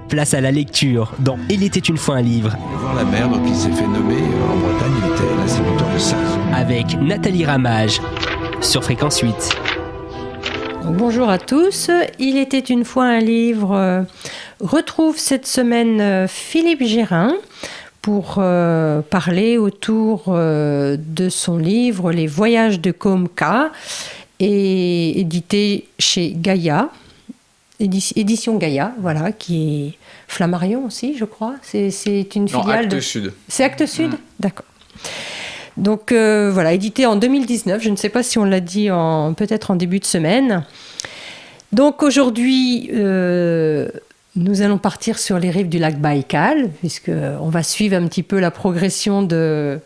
Place à la lecture dans Il était une fois un livre. Voir la mer, donc il s'est fait nommer en Bretagne, il était l'instituteur de Sars. Avec Nathalie Ramage sur Fréquence 8. Bonjour à tous, Il était une fois un livre retrouve cette semaine Philippe Gérin pour parler autour de son livre Les Voyages de Comca, et édité chez Gaïa, édition Gaïa, voilà, qui est Flammarion aussi, je crois. C'est une filiale Actes Sud. C'est Actes Sud, d'accord. Donc voilà, édité en 2019. Je ne sais pas si on l'a dit peut-être en début de semaine. Donc aujourd'hui, nous allons partir sur les rives du lac Baïkal, puisqu'on va suivre un petit peu la progression de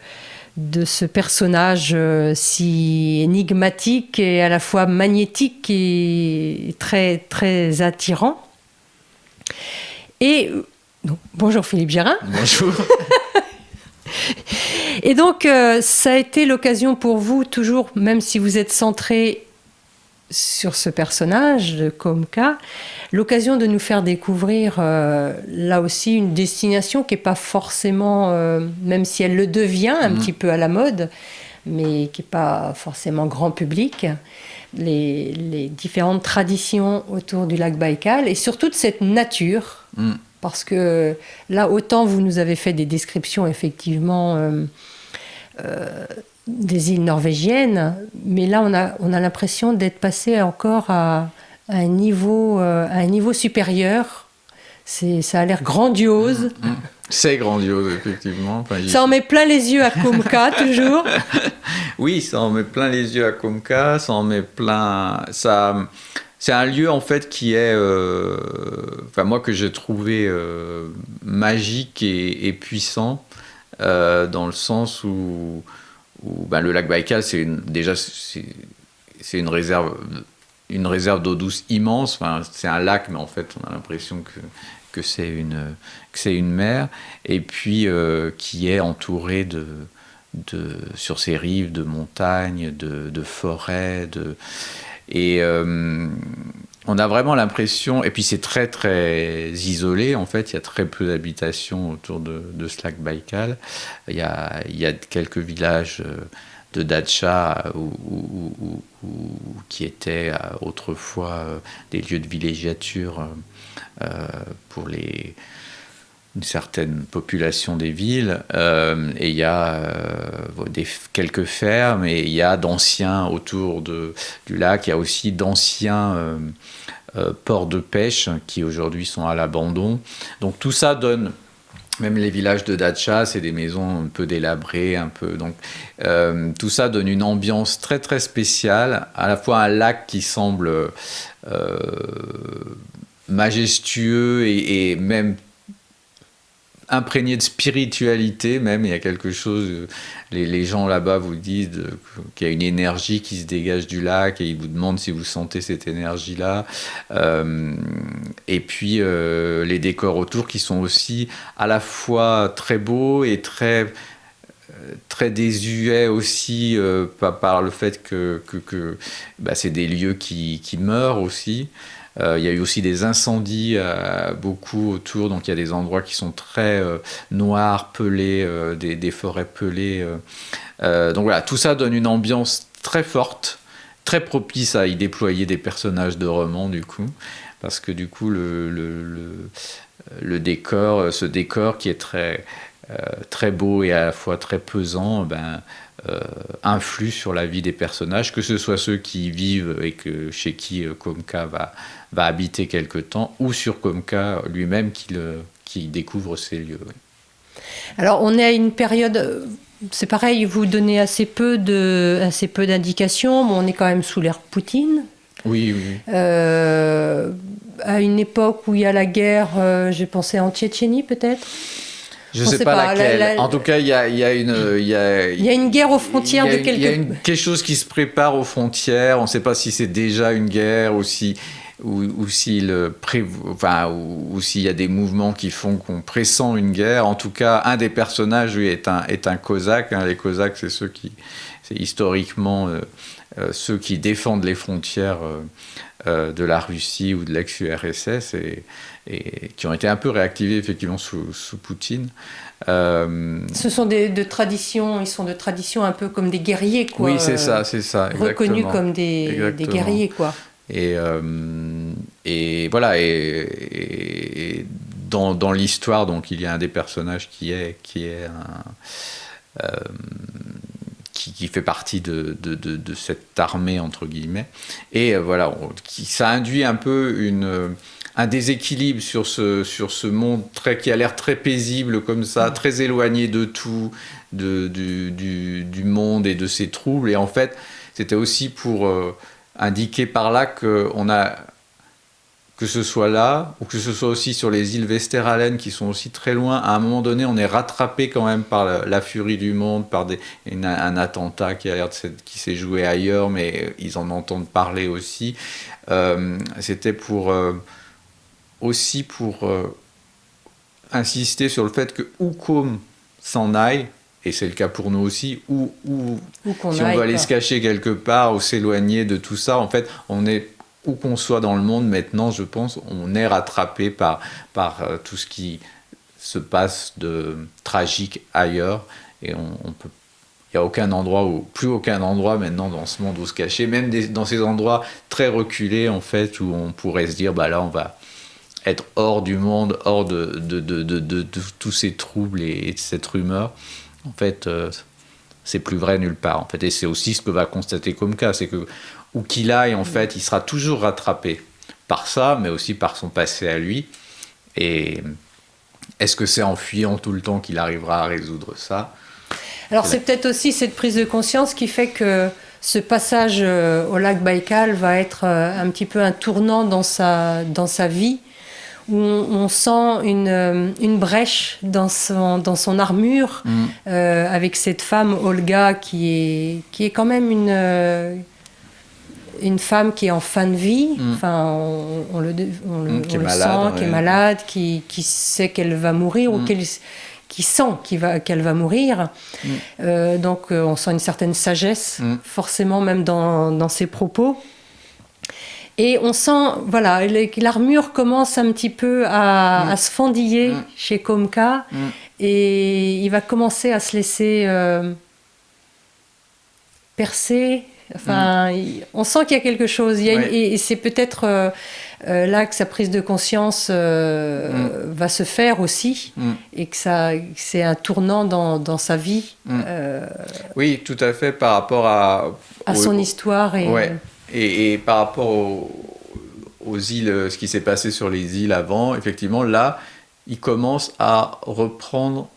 ce personnage si énigmatique et à la fois magnétique et très, très attirant. Et donc, bonjour Philippe Gérin. Bonjour. Et donc, ça a été l'occasion pour vous, toujours, même si vous êtes centré sur ce personnage de Comca, l'occasion de nous faire découvrir là aussi une destination qui n'est pas forcément, même si elle le devient un petit peu à la mode, mais qui n'est pas forcément grand public, les différentes traditions autour du lac Baïkal et surtout de cette nature. Parce que là, autant vous nous avez fait des descriptions effectivement des îles norvégiennes, mais là, on a l'impression d'être passé encore à un niveau supérieur. Ça a l'air grandiose. C'est grandiose, effectivement. Enfin, ça en met plein les yeux à Comca, toujours. Oui, ça en met plein les yeux à Comca, ça en met plein... C'est un lieu, en fait, qui est... moi, que j'ai trouvé magique et puissant, dans le sens où le lac Baïkal, c'est une réserve d'eau douce immense. Enfin, c'est un lac, mais en fait, on a l'impression que c'est une mer. Et puis, qui est entourée sur ses rives de montagnes, de forêts, et on a vraiment l'impression, et puis c'est très très isolé en fait, il y a très peu d'habitations autour de ce lac Baïkal. Il y a quelques villages de datcha qui étaient autrefois des lieux de villégiature pour une certaine population des villes, et il y a quelques fermes, et il y a d'anciens autour du lac, il y a aussi d'anciens ports de pêche qui aujourd'hui sont à l'abandon. Donc tout ça donne, même les villages de datcha, c'est des maisons un peu délabrées, donc tout ça donne une ambiance très très spéciale, à la fois un lac qui semble majestueux et même imprégné de spiritualité même. Il y a quelque chose, les gens là-bas vous disent qu'il y a une énergie qui se dégage du lac, et ils vous demandent si vous sentez cette énergie-là. Et puis les décors autour qui sont aussi à la fois très beaux et très désuets aussi, par le fait que c'est des lieux qui meurent aussi. Il y a eu aussi des incendies beaucoup autour, donc il y a des endroits qui sont très noirs, pelés, des forêts pelées. Donc voilà, tout ça donne une ambiance très forte, très propice à y déployer des personnages de romans, du coup, parce que du coup le décor, ce décor qui est très très beau et à la fois très pesant, influe sur la vie des personnages, que ce soit ceux qui y vivent et chez qui Comca va habiter quelque temps, ou sur Comca lui-même qui découvre ces lieux. Oui. Alors on est à une période, c'est pareil, vous donnez assez peu d'indications, mais on est quand même sous l'ère Poutine. Oui. À une époque où il y a la guerre, j'ai pensé en Tchétchénie peut-être. Je ne sais pas laquelle. En tout cas, il y a une guerre aux frontières Il y a quelque chose qui se prépare aux frontières. On ne sait pas si c'est déjà une guerre ou si ou s'il ou s'il y a des mouvements qui font qu'on pressent une guerre. En tout cas, un des personnages, lui, est un Cosaque. Les Cosaques, c'est historiquement ceux qui défendent les frontières de la Russie ou de l'ex-URSS et qui ont été un peu réactivés effectivement sous Poutine. Ce sont de tradition, ils sont de tradition un peu comme des guerriers, quoi. Oui, c'est ça, reconnus exactement. comme des guerriers, quoi. Et voilà, et dans l'histoire, donc il y a un des personnages qui fait partie de cette armée entre guillemets, et voilà, ça induit un peu un déséquilibre sur ce monde qui a l'air très paisible comme ça, très éloigné de tout, du monde et de ses troubles. Et en fait, c'était aussi pour indiquer par là que ce soit là, ou que ce soit aussi sur les îles Westeralen qui sont aussi très loin, à un moment donné, on est rattrapé quand même par la furie du monde, par un attentat qui s'est joué ailleurs, mais ils en entendent parler aussi. C'était aussi pour insister sur le fait que où Côme s'en aille, et c'est le cas pour nous aussi, ou si on veut aller se cacher quelque part ou s'éloigner de tout ça, en fait, on est, où qu'on soit dans le monde maintenant, je pense, on est rattrapé par tout ce qui se passe de tragique ailleurs, et on peut. Il n'y a plus aucun endroit maintenant dans ce monde où se cacher, même dans ces endroits très reculés, en fait, où on pourrait se dire, là, on va être hors du monde, hors de tous ces troubles et de cette rumeur. En fait, c'est plus vrai nulle part. En fait. Et c'est aussi ce que va constater Comca, c'est que où qu'il aille, en fait, il sera toujours rattrapé par ça, mais aussi par son passé à lui. Et est-ce que c'est en fuyant tout le temps qu'il arrivera à résoudre ça ? Alors c'est peut-être aussi cette prise de conscience qui fait que ce passage au lac Baïkal va être un petit peu un tournant dans sa vie, où on sent une brèche dans son armure, avec cette femme Olga qui est quand même une femme qui est en fin de vie, enfin on le sent, qui est malade, qui sait qu'elle va mourir, ou qui sent qu'elle va mourir. Donc on sent une certaine sagesse, forcément, même dans ses propos. Et on sent, voilà, que l'armure commence un petit peu à se fendiller chez Comca, et il va commencer à se laisser percer. Enfin, on sent qu'il y a quelque chose. Et c'est peut-être là que sa prise de conscience va se faire aussi, et que c'est un tournant dans sa vie. Oui, tout à fait, par rapport à son histoire. Et par rapport aux îles, ce qui s'est passé sur les îles avant, effectivement, là, il commence à reprendre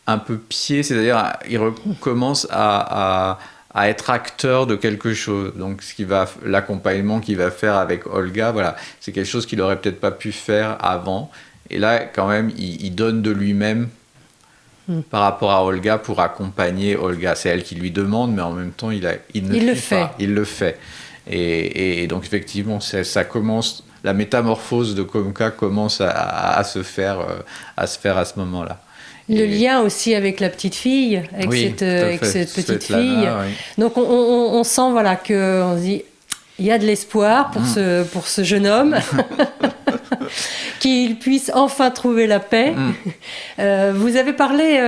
un peu pied, c'est-à-dire il commence à être acteur de quelque chose. Donc l'accompagnement qu'il va faire avec Olga, voilà, c'est quelque chose qu'il n'aurait peut-être pas pu faire avant. Et là, quand même, il donne de lui-même par rapport à Olga pour accompagner Olga. C'est elle qui lui demande, mais en même temps, il le fait. Et donc, effectivement, ça commence, la métamorphose de Comca commence à se faire à ce moment-là. Le lien aussi avec la petite fille, avec cette petite fille. Oui. Donc on sent, voilà, qu'on se dit, il y a de l'espoir pour ce jeune homme, qu'il puisse enfin trouver la paix. Vous avez parlé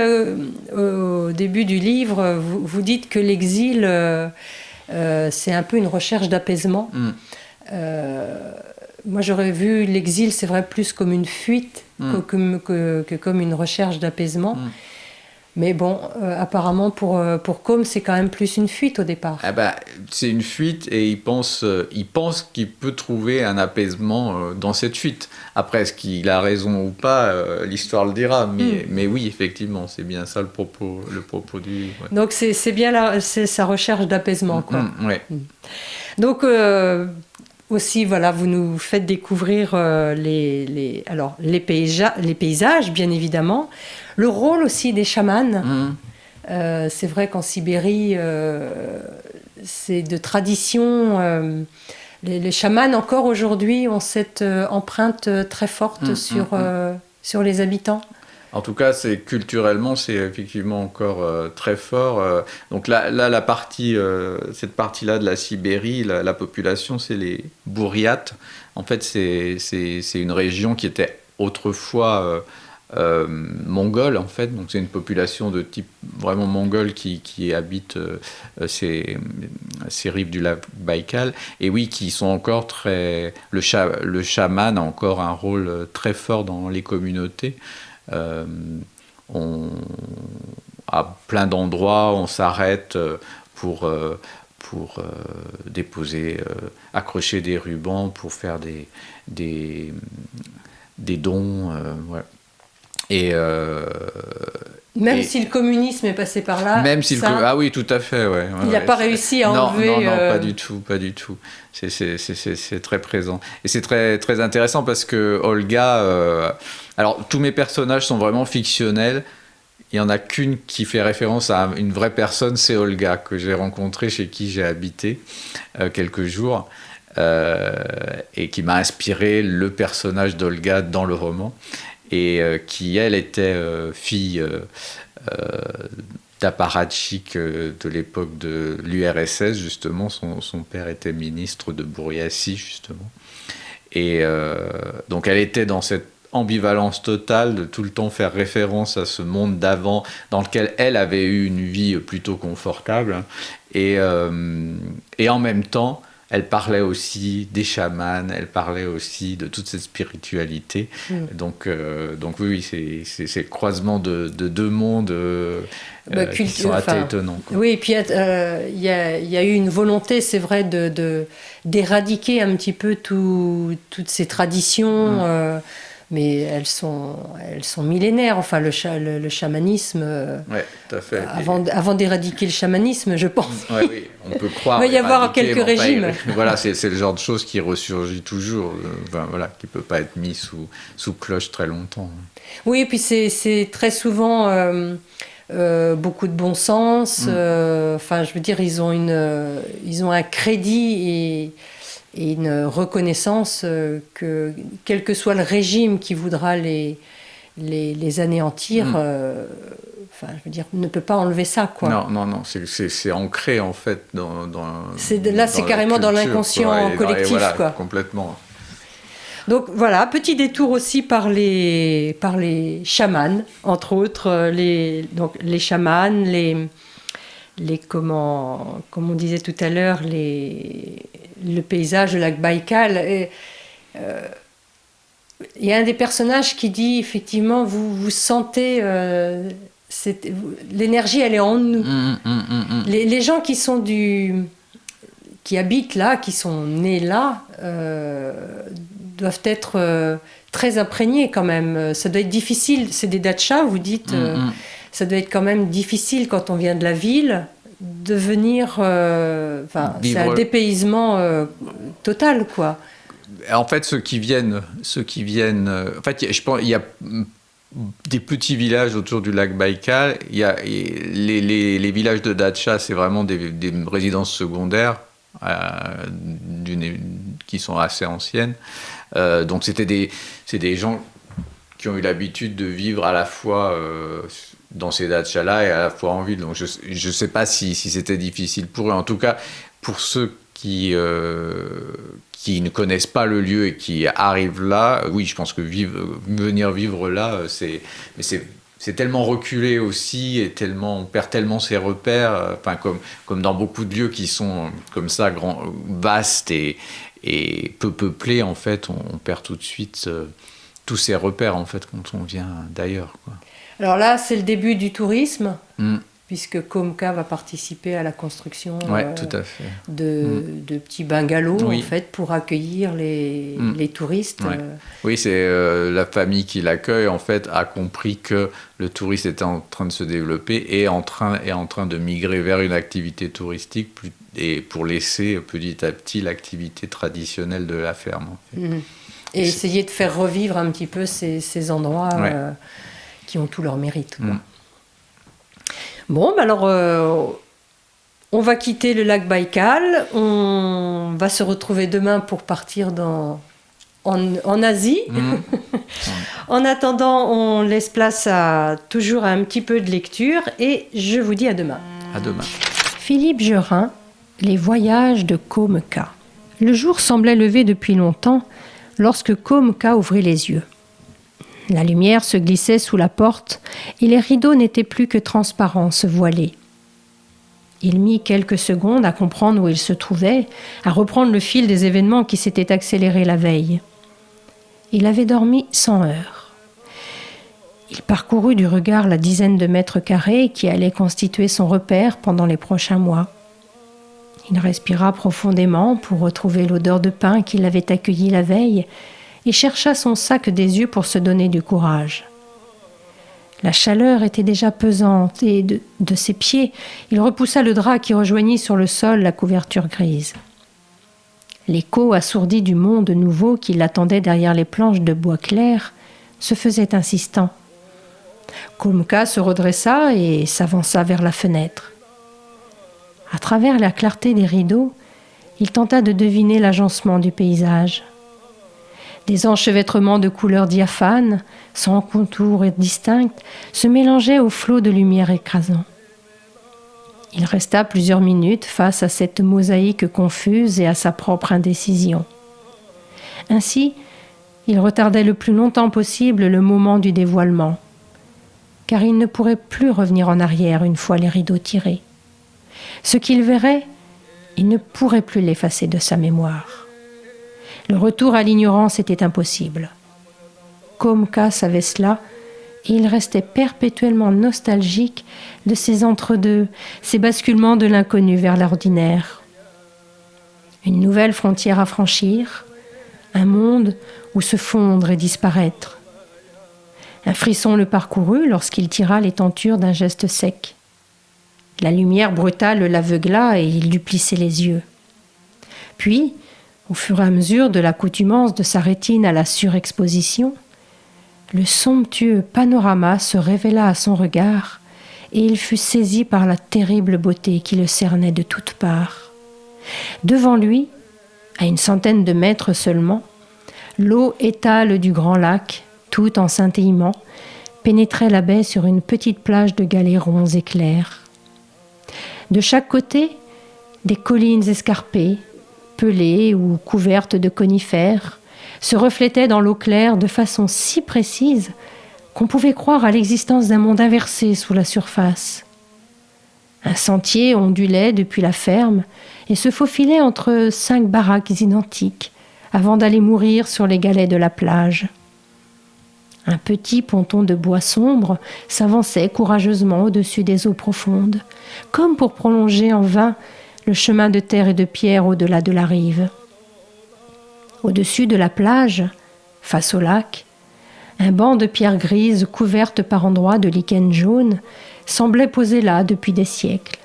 au début du livre, vous dites que l'exil, c'est un peu une recherche d'apaisement. Moi, j'aurais vu l'exil, c'est vrai, plus comme une fuite que comme une recherche d'apaisement. Mais bon, apparemment, pour Côme, c'est quand même plus une fuite au départ. C'est une fuite, et il pense qu'il peut trouver un apaisement dans cette fuite. Après, est-ce qu'il a raison ou pas, l'histoire le dira. Mais oui, effectivement, c'est bien ça le propos du livre. Ouais. Donc, c'est bien c'est sa recherche d'apaisement, quoi. Donc... aussi, voilà, vous nous faites découvrir les paysages, bien évidemment. Le rôle aussi des chamans. C'est vrai qu'en Sibérie, c'est de tradition les chamans, encore aujourd'hui, ont cette empreinte très forte sur les habitants. En tout cas, culturellement, c'est effectivement encore très fort. Donc là la partie, cette partie-là de la Sibérie, la population, c'est les Bouriates. En fait, c'est une région qui était autrefois mongole, en fait. Donc c'est une population de type vraiment mongole qui habite ces rives du lac Baïkal. Et oui, qui sont encore très... Le chaman a encore un rôle très fort dans les communautés. À plein d'endroits, on s'arrête pour déposer, accrocher des rubans, pour faire des dons. Ouais. Même si le communisme est passé par là, ah oui, tout à fait, ouais. Il n'a pas réussi à enlever... Non, pas du tout. C'est très présent. Et c'est très, très intéressant parce que Olga... alors, tous mes personnages sont vraiment fictionnels. Il n'y en a qu'une qui fait référence à une vraie personne, c'est Olga, que j'ai rencontrée, chez qui j'ai habité quelques jours, et qui m'a inspiré le personnage d'Olga dans le roman. Et qui, elle, était fille d'apparatchik de l'époque de l'URSS, justement. Son père était ministre de Bouriatie, justement. Et donc, elle était dans cette ambivalence totale de tout le temps faire référence à ce monde d'avant, dans lequel elle avait eu une vie plutôt confortable. Et en même temps... Elle parlait aussi des chamans, elle parlait aussi de toute cette spiritualité. Donc oui, c'est le croisement de deux mondes qui sont assez étonnants. Quoi. Oui, et puis il y a eu une volonté, c'est vrai, d'éradiquer un petit peu toutes ces traditions. Mais elles sont millénaires. Enfin, le chamanisme. Ouais, tout à fait. Avant d'éradiquer le chamanisme, je pense. Oui, on peut croire. Il va y avoir quelques régimes. Voilà, c'est le genre de chose qui ressurgit toujours. Qui peut pas être mis sous cloche très longtemps. Oui, et puis c'est très souvent beaucoup de bon sens. Enfin, je veux dire, ils ont un crédit et une reconnaissance que, quel que soit le régime qui voudra les anéantir, je veux dire, ne peut pas enlever ça, quoi. Non, c'est ancré, en fait, dans là, c'est carrément dans l'inconscient collectif, voilà, quoi. Complètement. Donc, voilà, petit détour aussi par les chamans, entre autres, les chamans, comme on disait tout à l'heure, le paysage de lac Baïkal. Il y a un des personnages qui dit, effectivement, vous sentez... l'énergie, elle est en nous. Les gens qui habitent là, qui sont nés là, doivent être très imprégnés quand même. Ça doit être difficile. C'est des dachas, vous dites. Ça doit être quand même difficile quand on vient de la ville de venir... c'est un dépaysement total, quoi. En fait, ceux qui viennent... en fait, je pense il y a des petits villages autour du lac Baïkal. Il y a les villages de dacha, c'est vraiment des résidences secondaires qui sont assez anciennes. Donc, c'est des gens qui ont eu l'habitude de vivre à la fois dans ces dachas-là et à la fois en ville. Donc, je ne sais pas si c'était difficile pour eux. En tout cas, pour ceux qui ne connaissent pas le lieu et qui arrivent là, oui, je pense que venir vivre là, c'est tellement reculé aussi et on perd tellement ses repères, comme dans beaucoup de lieux qui sont comme ça, vastes et peu peuplés, en fait, on perd tout de suite tous ses repères, en fait, quand on vient d'ailleurs, quoi. Alors là, c'est le début du tourisme, puisque Comca va participer à la construction tout à fait. de petits bungalows, en fait, pour accueillir les touristes. Oui, c'est la famille qui l'accueille, en fait, a compris que le tourisme était en train de se développer et est en train de migrer vers une activité touristique et pour laisser petit à petit l'activité traditionnelle de la ferme, en fait. Et essayer de faire revivre un petit peu ces endroits qui ont tout leur mérite, quoi. Bon, alors, On va quitter le lac Baïkal, on va se retrouver demain pour partir en Asie. En attendant, on laisse place toujours à un petit peu de lecture et je vous dis à demain. À demain. Philippe Gerin, Les voyages de Komka. Le jour semblait levé depuis longtemps lorsque Komka ouvrit les yeux. La lumière se glissait sous la porte et les rideaux n'étaient plus que transparents, se voilaient. Il mit quelques secondes à comprendre où il se trouvait, à reprendre le fil des événements qui s'étaient accélérés la veille. Il avait dormi 100 heures. Il parcourut du regard la dizaine de mètres carrés qui allaient constituer son repère pendant les prochains mois. Il respira profondément pour retrouver l'odeur de pain qui l'avait accueilli la veille et chercha son sac des yeux pour se donner du courage. La chaleur était déjà pesante et de ses pieds, il repoussa le drap qui rejoignit sur le sol la couverture grise. L'écho assourdi du monde nouveau qui l'attendait derrière les planches de bois clair se faisait insistant. Komka se redressa et s'avança vers la fenêtre. À travers la clarté des rideaux, il tenta de deviner l'agencement du paysage. Des enchevêtrements de couleurs diaphanes, sans contours distincts, se mélangeaient au flot de lumière écrasant. Il resta plusieurs minutes face à cette mosaïque confuse et à sa propre indécision. Ainsi, il retardait le plus longtemps possible le moment du dévoilement, car il ne pourrait plus revenir en arrière une fois les rideaux tirés. Ce qu'il verrait, il ne pourrait plus l'effacer de sa mémoire. Le retour à l'ignorance était impossible. Komka savait cela, et il restait perpétuellement nostalgique de ces entre-deux, ces basculements de l'inconnu vers l'ordinaire. Une nouvelle frontière à franchir, un monde où se fondre et disparaître. Un frisson le parcourut lorsqu'il tira les tentures d'un geste sec. La lumière brutale l'aveugla et il dut plisser les yeux. Puis, au fur et à mesure de l'accoutumance de sa rétine à la surexposition, le somptueux panorama se révéla à son regard et il fut saisi par la terrible beauté qui le cernait de toutes parts. Devant lui, à une centaine de mètres seulement, l'eau étale du grand lac, tout en scintillement, pénétrait la baie sur une petite plage de galets ronds et clairs. De chaque côté, des collines escarpées, pelées ou couvertes de conifères, se reflétaient dans l'eau claire de façon si précise qu'on pouvait croire à l'existence d'un monde inversé sous la surface. Un sentier ondulait depuis la ferme et se faufilait entre 5 baraques identiques avant d'aller mourir sur les galets de la plage. Un petit ponton de bois sombre s'avançait courageusement au-dessus des eaux profondes, comme pour prolonger en vain le chemin de terre et de pierre au-delà de la rive. Au-dessus de la plage, face au lac, un banc de pierres grises couvertes par endroits de lichen jaune semblait posé là depuis des siècles.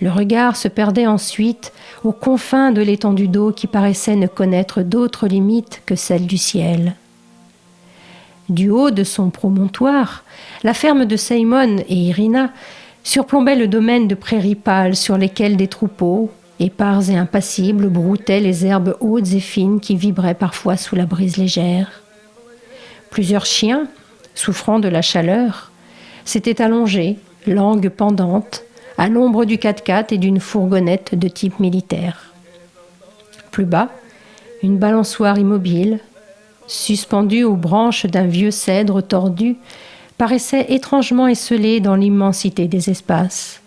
Le regard se perdait ensuite aux confins de l'étendue d'eau qui paraissait ne connaître d'autres limites que celles du ciel. Du haut de son promontoire, la ferme de Simon et Irina surplombait le domaine de prairies pâles sur lesquelles des troupeaux, épars et impassibles, broutaient les herbes hautes et fines qui vibraient parfois sous la brise légère. Plusieurs chiens, souffrant de la chaleur, s'étaient allongés, langue pendante, à l'ombre du 4x4 et d'une fourgonnette de type militaire. Plus bas, une balançoire immobile, suspendue aux branches d'un vieux cèdre tordu, paraissait étrangement esselée dans l'immensité des espaces.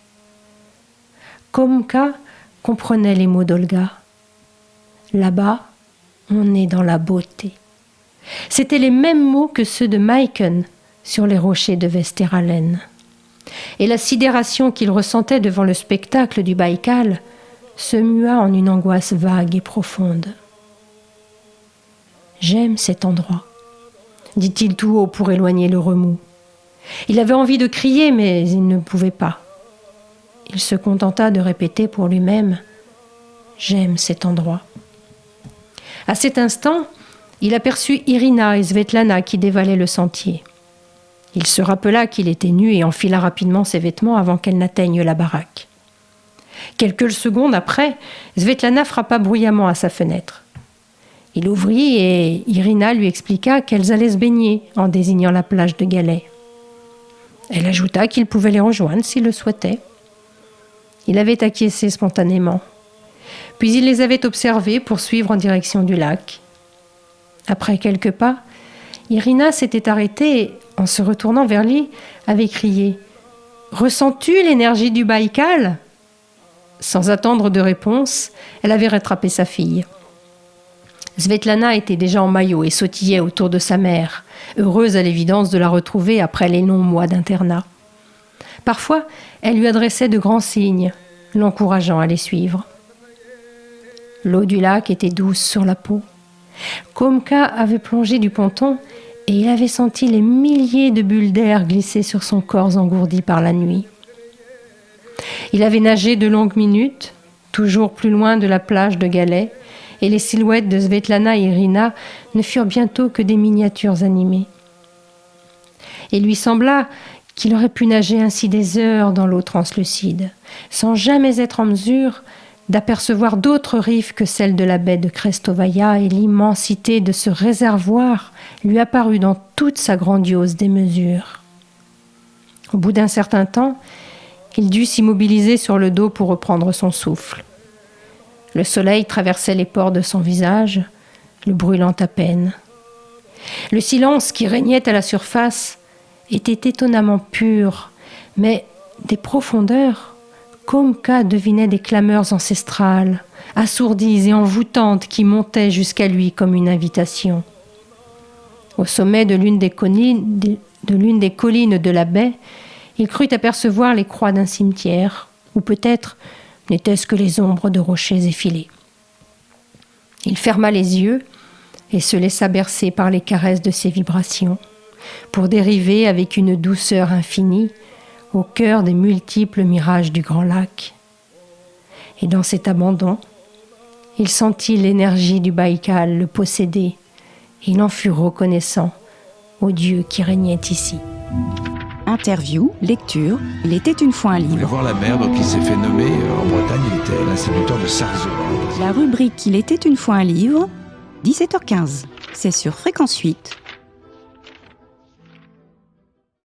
Komka comprenait les mots d'Olga. Là-bas, on est dans la beauté. C'étaient les mêmes mots que ceux de Maiken sur les rochers de Vesteralen. Et la sidération qu'il ressentait devant le spectacle du Baïkal se mua en une angoisse vague et profonde. « J'aime cet endroit », dit-il tout haut pour éloigner le remous. Il avait envie de crier, mais il ne pouvait pas. Il se contenta de répéter pour lui-même « J'aime cet endroit ». À cet instant, il aperçut Irina et Svetlana qui dévalaient le sentier. Il se rappela qu'il était nu et enfila rapidement ses vêtements avant qu'elle n'atteigne la baraque. Quelques secondes après, Svetlana frappa bruyamment à sa fenêtre. Il ouvrit et Irina lui expliqua qu'elles allaient se baigner en désignant la plage de galets. Elle ajouta qu'il pouvait les rejoindre s'il le souhaitait. Il avait acquiescé spontanément. Puis il les avait observés poursuivre en direction du lac. Après quelques pas, Irina s'était arrêtée et, en se retournant vers lui, avait crié « Ressens-tu l'énergie du Baïkal ?» Sans attendre de réponse, elle avait rattrapé sa fille. Svetlana était déjà en maillot et sautillait autour de sa mère, heureuse à l'évidence de la retrouver après les longs mois d'internat. Parfois, elle lui adressait de grands signes, l'encourageant à les suivre. L'eau du lac était douce sur la peau. Komka avait plongé du ponton et il avait senti les milliers de bulles d'air glisser sur son corps engourdi par la nuit. Il avait nagé de longues minutes, toujours plus loin de la plage de galets, et les silhouettes de Svetlana et Irina ne furent bientôt que des miniatures animées. Il lui sembla qu'il aurait pu nager ainsi des heures dans l'eau translucide, sans jamais être en mesure d'apercevoir d'autres rives que celles de la baie de Krestovaya, et l'immensité de ce réservoir lui apparut dans toute sa grandiose démesure. Au bout d'un certain temps, il dut s'immobiliser sur le dos pour reprendre son souffle. Le soleil traversait les pores de son visage, le brûlant à peine. Le silence qui régnait à la surface était étonnamment pur, mais des profondeurs, Komka devinait des clameurs ancestrales, assourdies et envoûtantes qui montaient jusqu'à lui comme une invitation. Au sommet de l'une des collines de la baie, il crut apercevoir les croix d'un cimetière, ou peut-être n'était-ce que les ombres de rochers effilés. Il ferma les yeux et se laissa bercer par les caresses de ces vibrations, pour dériver avec une douceur infinie au cœur des multiples mirages du grand lac. Et dans cet abandon, il sentit l'énergie du Baïkal le posséder. Il en fut reconnaissant au Dieu qui régnait ici. Interview, lecture, il était une fois un Il voulait livre. voir la mer, donc il s'est fait nommer en Bretagne, il était l'instituteur de Sarzeau. La rubrique Il était une fois un livre, 17h15. C'est sur Fréquence 8.